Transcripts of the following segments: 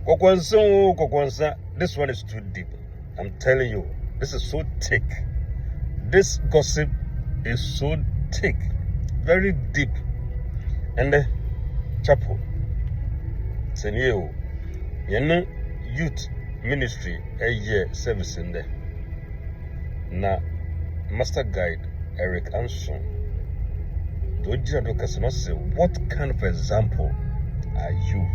Kokwansa, this one is too deep. I'm telling you, this is so thick. This gossip is so thick, very deep. And the chapel, Senyo, youth ministry, a year service in there. Na master guide Eric Anson. Say, what kind of example are you?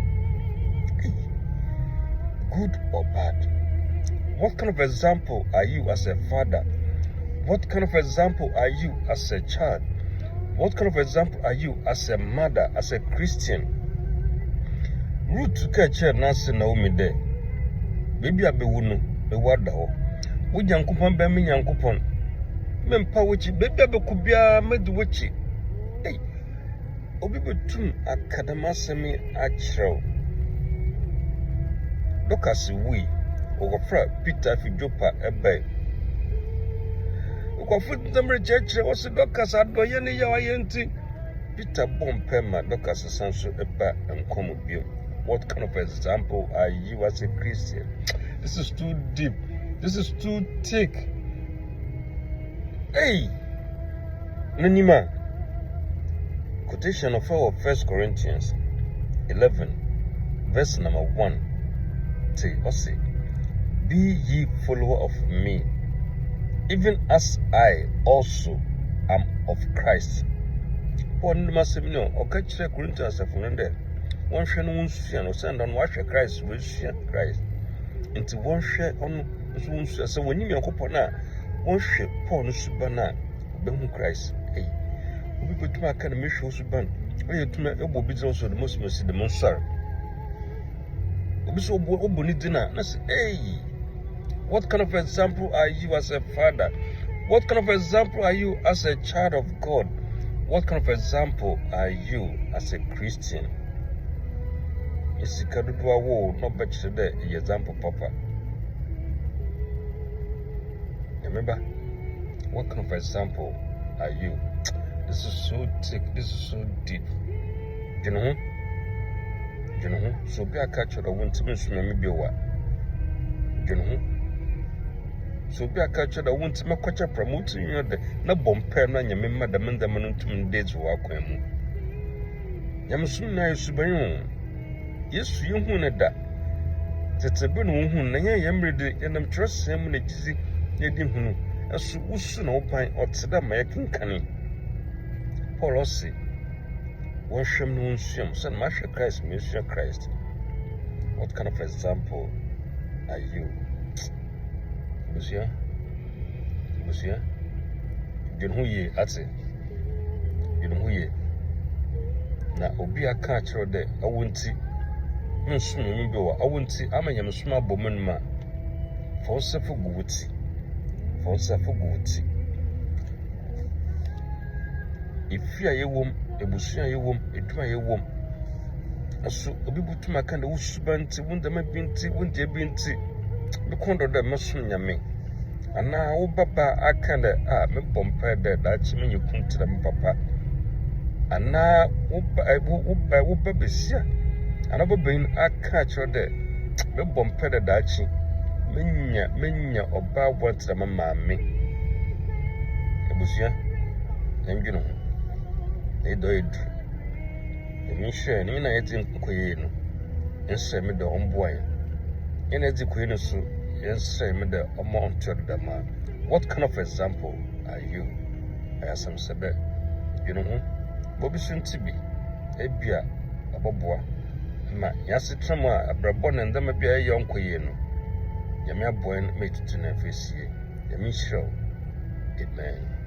Good or bad? What kind of example are you as a father? What kind of example are you as a child? What kind of example are you as a mother, as a Christian? Root to catch her Nancy Naomi there. Baby Abewunu, the water. Would Yankupon be me Yankupon? Mempa witchy, baby Abekubia, Medwitchy. Hey, Obibetum Acadamasemi Achro. Look as we, over Peter Fijopa Ebe. Foot number church was the doctors at Doyani Yawayenti. Peter Bompema, doctors Sanso Eba and Comobio. What kind of example are you as a Christian? This is too deep. This is too thick. Hey, Nanima. Quotation of 1 Corinthians 11, verse number 1. Say, be ye follower of me, even as I also am of Christ. One must have known, or catch the Corinthians of one day. One share no one see and send on wash Christ, we share Christ. Into one share on one share. So when you are upon one share upon Subana, Ben Christ. Hey, we go to my academy show Suban. We to my elbow business of the most mercy, the Monsar. We so open dinner. I say, hey. What kind of example are you as a father? What kind of example are you as a child of God? What kind of example are you as a Christian? Isikadudwa wo no better the example papa. Remember, what kind of example are you? This is so thick, this is so deep. You know? So be a catcher that won't maybe what? You know? So be a catcher that won't make a promoting you the no bomb pen and your madam and the man days walk him. Yamsun nice subayon. Yes, you who need that. That's a good one, and I am ready, and I'm trust him in the dizzy, Yadim, as soon open or Sada Mayakin Canny. Paul Ossi. Worship no shame, Son Master Christ, Monsieur Christ. What kind of example are you? Monsieur? You know who ye at it? You know who ye? Now, Obia catch her there, I won't see. I won't see. I'm a small woman, ma. For self good. If you are a woman, a bushia, a woman, a dry woman. So, a people to my kind of Usbanti, when the Mabinti, when they binti, the corner of the mushroom yammy. And now, Baba, I can't me bomber that you mean you come to them, papa. And now, I will be here. And I've been a catcher there. Me bomber that she. Menya, or bow what the mamma me. A bushia, and you know. They do it. The mission in a queen, and say me the homeboy. In a queen, so, and say me the amount to the man. What kind of example are you? I have some sabe. You know who? Bobby soon to be a beer, a boboa. Ma Yasitrama, a brabon, and them be a young queen. Yamia boy made it to never see. Yamisho. Amen.